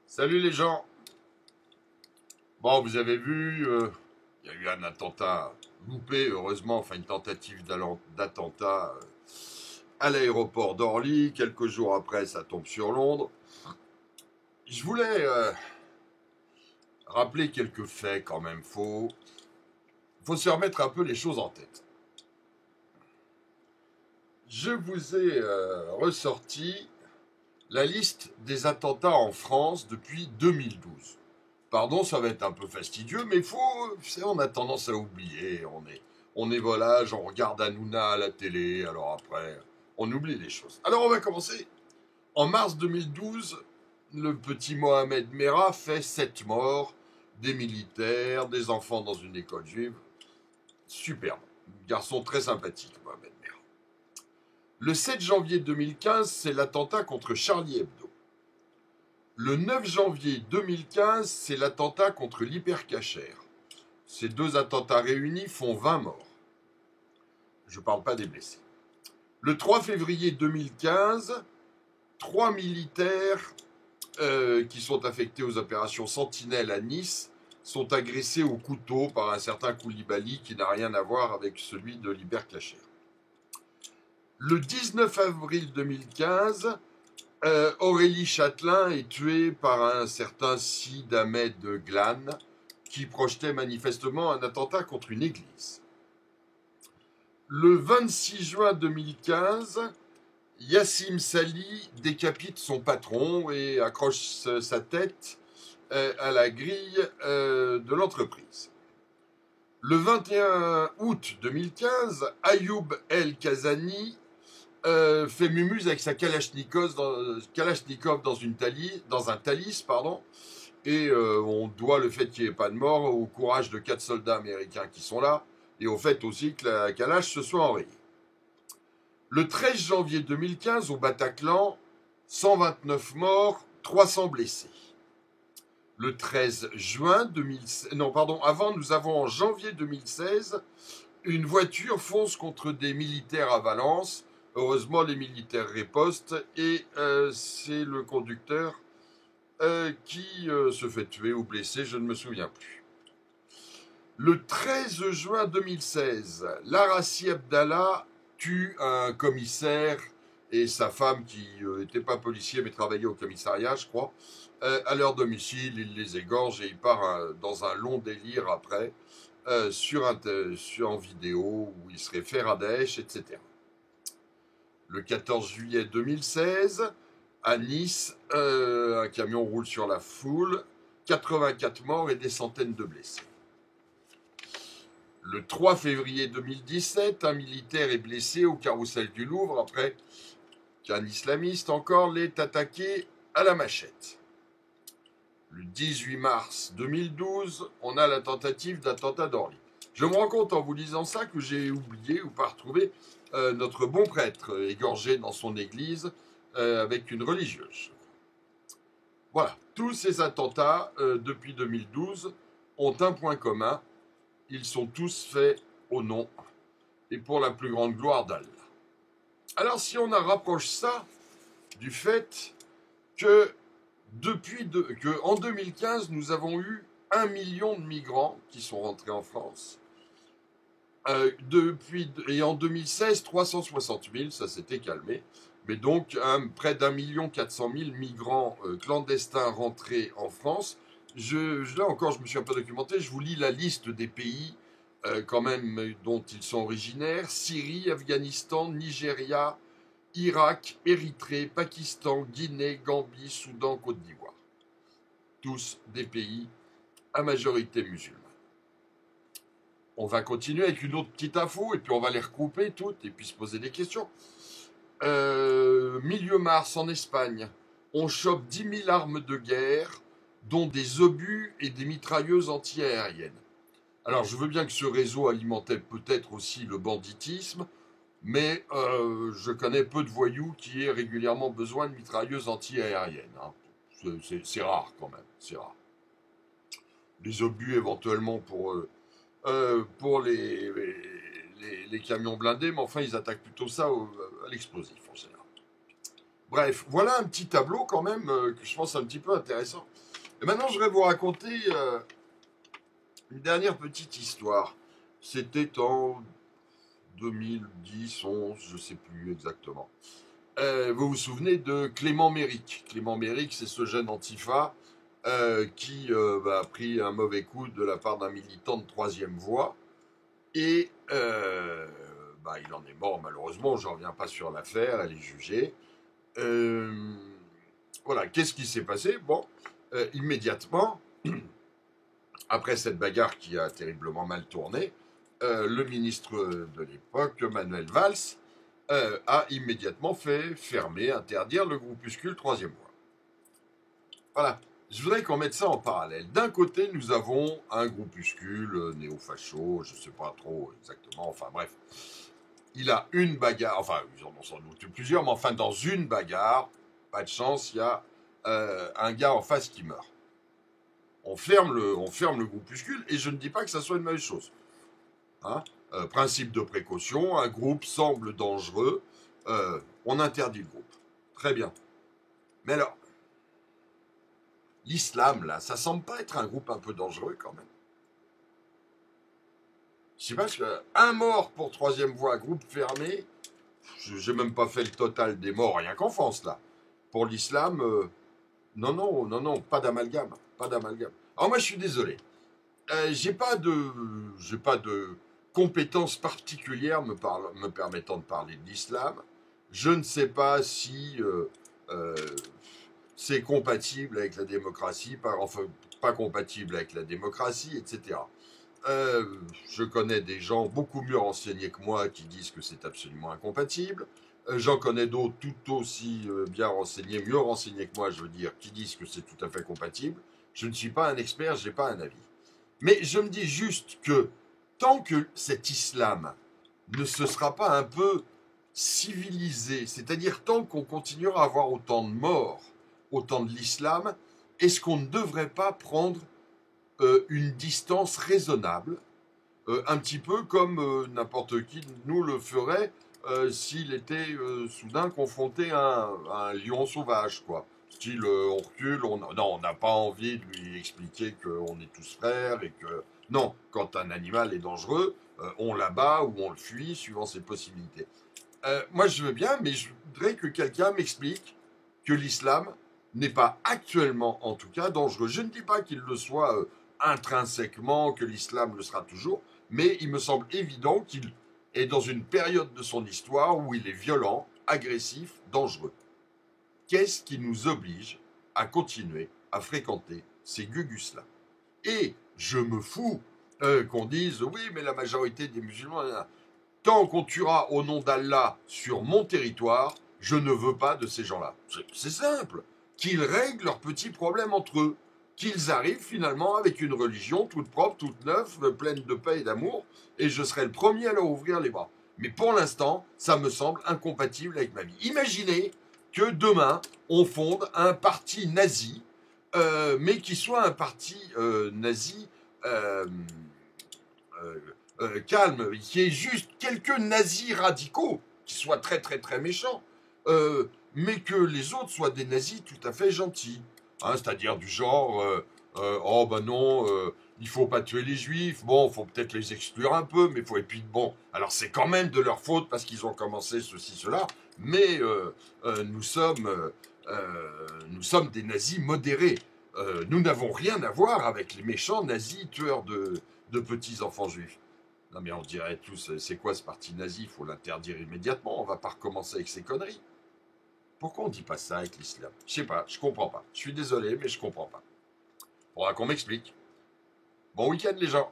Salut les gens. Bon, vous avez vu, il y a eu un attentat loupé, heureusement, enfin une tentative d'attentat à l'aéroport d'Orly. Quelques jours après, ça tombe sur Londres. Je voulais rappeler quelques faits quand même. Faut se remettre un peu les choses en tête. Je vous ai ressorti la liste des attentats en France depuis 2012. Pardon, ça va être un peu fastidieux, mais on a tendance à oublier. On est volage, on regarde Hanouna à la télé, alors après, on oublie les choses. Alors on va commencer. En mars 2012, le petit Mohamed Merah fait 7 morts, des militaires, des enfants dans une école juive. Superbe. Garçon très sympathique, Mohamed Merah. Le 7 janvier 2015, c'est l'attentat contre Charlie Hebdo. Le 9 janvier 2015, c'est l'attentat contre l'Hypercacher. Ces deux attentats réunis font 20 morts. Je ne parle pas des blessés. Le 3 février 2015, 3 militaires qui sont affectés aux opérations Sentinelle à Nice sont agressés au couteau par un certain Koulibaly qui n'a rien à voir avec celui de l'Hypercacher. Le 19 avril 2015, Aurélie Châtelain est tuée par un certain Sid Ahmed Glan qui projetait manifestement un attentat contre une église. Le 26 juin 2015, Yassim Sali décapite son patron et accroche sa tête à la grille de l'entreprise. Le 21 août 2015, Ayoub El Kazani fait mumuse avec sa Kalachnikov dans un Thalys, et on doit le fait qu'il n'y ait pas de mort au courage de 4 soldats américains qui sont là, et au fait aussi que la Kalash se soit enrayée. Le 13 janvier 2015, au Bataclan, 129 morts, 300 blessés. Le 13 juin 2016, avant, nous avons en janvier 2016, une voiture fonce contre des militaires à Valence. Heureusement, les militaires ripostent et c'est le conducteur qui se fait tuer ou blesser, je ne me souviens plus. Le 13 juin 2016, Larassi Abdallah tue un commissaire et sa femme qui n'était pas policier mais travaillait au commissariat, je crois. À leur domicile, il les égorge et il part dans un long délire après en vidéo où il se réfère à Daesh, etc. Le 14 juillet 2016, à Nice, un camion roule sur la foule, 84 morts et des centaines de blessés. Le 3 février 2017, un militaire est blessé au carrousel du Louvre après qu'un islamiste encore l'ait attaqué à la machette. Le 18 mars 2012, on a la tentative d'attentat d'Orly. Je me rends compte en vous lisant ça que j'ai oublié ou pas retrouvé notre bon prêtre égorgé dans son église avec une religieuse. Voilà, tous ces attentats depuis 2012 ont un point commun. Ils sont tous faits au nom et pour la plus grande gloire d'Allah. Alors si on rapproche ça du fait que en 2015, nous avons eu 1 million de migrants qui sont rentrés en France. Et en 2016, 360 000, ça s'était calmé. Mais donc, près d'1,4 million migrants clandestins rentrés en France. Là encore, je me suis un peu documenté. Je vous lis la liste des pays quand même dont ils sont originaires. Syrie, Afghanistan, Nigeria, Irak, Érythrée, Pakistan, Guinée, Gambie, Soudan, Côte d'Ivoire. Tous des pays à majorité musulmane. On va continuer avec une autre petite info et puis on va les regrouper toutes et puis se poser des questions. Milieu mars en Espagne, on chope 10 000 armes de guerre, dont des obus et des mitrailleuses anti-aériennes. Alors je veux bien que ce réseau alimentait peut-être aussi le banditisme, mais je connais peu de voyous qui aient régulièrement besoin de mitrailleuses anti-aériennes. Hein. C'est rare quand même, c'est rare. Des obus éventuellement pour les camions blindés, mais enfin ils attaquent plutôt ça à l'explosif en général. Bref, voilà un petit tableau quand même que je pense un petit peu intéressant. Et maintenant, je vais vous raconter une dernière petite histoire. C'était en 2010, 11, je ne sais plus exactement. Vous vous souvenez de Clément Méric. Clément Méric, c'est ce jeune antifa qui a pris un mauvais coup de la part d'un militant de troisième voie. Et il en est mort malheureusement, je ne reviens pas sur l'affaire, elle est jugée. Euh, voilà, qu'est-ce qui s'est passé? Bon, immédiatement, après cette bagarre qui a terriblement mal tourné, le ministre de l'époque, Manuel Valls, a immédiatement fait fermer, interdire le groupuscule Troisième Voie. Voilà. Je voudrais qu'on mette ça en parallèle. D'un côté, nous avons un groupuscule néo-facho, je ne sais pas trop exactement, enfin bref. Il a une bagarre, enfin, ils en ont sans doute plusieurs, mais enfin, dans une bagarre, pas de chance, il y a un gars en face qui meurt. On ferme le groupuscule, et je ne dis pas que ça soit une mauvaise chose. Hein, principe de précaution, un groupe semble dangereux, on interdit le groupe. Très bien. Mais alors, l'islam, là, ça semble pas être un groupe un peu dangereux quand même. Je sais pas, un mort pour troisième voie, groupe fermé, j'ai même pas fait le total des morts, rien qu'en France, là. Pour l'islam, non, non, non, non, pas d'amalgame, pas d'amalgame. Alors moi, je suis désolé. J'ai pas de compétences particulières me permettant de parler de l'islam. Je ne sais pas si euh, c'est compatible avec la démocratie, enfin, pas compatible avec la démocratie, etc. Je connais des gens beaucoup mieux renseignés que moi qui disent que c'est absolument incompatible. J'en connais d'autres tout aussi bien renseignés, mieux renseignés que moi, je veux dire, qui disent que c'est tout à fait compatible. Je ne suis pas un expert, je n'ai pas un avis. Mais je me dis juste que tant que cet islam ne se sera pas un peu civilisé, c'est-à-dire tant qu'on continuera à avoir autant de morts au temps de l'islam, est-ce qu'on ne devrait pas prendre une distance raisonnable, un petit peu comme n'importe qui nous le ferait s'il était soudain confronté à un lion sauvage, quoi. Style, on recule, non, on n'a pas envie de lui expliquer qu'on est tous frères et que... Non, quand un animal est dangereux, on l'abat ou on le fuit suivant ses possibilités. Moi, je veux bien, mais je voudrais que quelqu'un m'explique que l'islam n'est pas actuellement, en tout cas, dangereux. Je ne dis pas qu'il le soit intrinsèquement, que l'islam le sera toujours, mais il me semble évident qu'il est dans une période de son histoire où il est violent, agressif, dangereux. Qu'est-ce qui nous oblige à continuer à fréquenter ces gugus-là? Et je me fous qu'on dise oui, mais la majorité des musulmans, tant qu'on tuera au nom d'Allah sur mon territoire, je ne veux pas de ces gens-là. C'est simple. Qu'ils règlent leurs petits problèmes entre eux. Qu'ils arrivent finalement avec une religion toute propre, toute neuve, pleine de paix et d'amour, et je serai le premier à leur ouvrir les bras. Mais pour l'instant, ça me semble incompatible avec ma vie. Imaginez que demain, on fonde un parti nazi, mais qui soit un parti nazi euh, euh, calme, qui est juste quelques nazis radicaux, qui soient très très très méchants, mais que les autres soient des nazis tout à fait gentils. Hein, c'est-à-dire du genre, oh ben non, il faut pas tuer les juifs, bon, faut peut-être les exclure un peu, mais faut, et puis bon, alors c'est quand même de leur faute parce qu'ils ont commencé ceci, cela, mais nous sommes des nazis modérés. Nous n'avons rien à voir avec les méchants nazis tueurs de petits enfants juifs. Non mais on dirait tous, c'est quoi ce parti nazi? Il faut l'interdire immédiatement, on va pas recommencer avec ces conneries. Pourquoi on dit pas ça avec l'islam? Je sais pas, je comprends pas. Je suis désolé, mais je comprends pas. Faudra qu'on m'explique. Bon week-end les gens.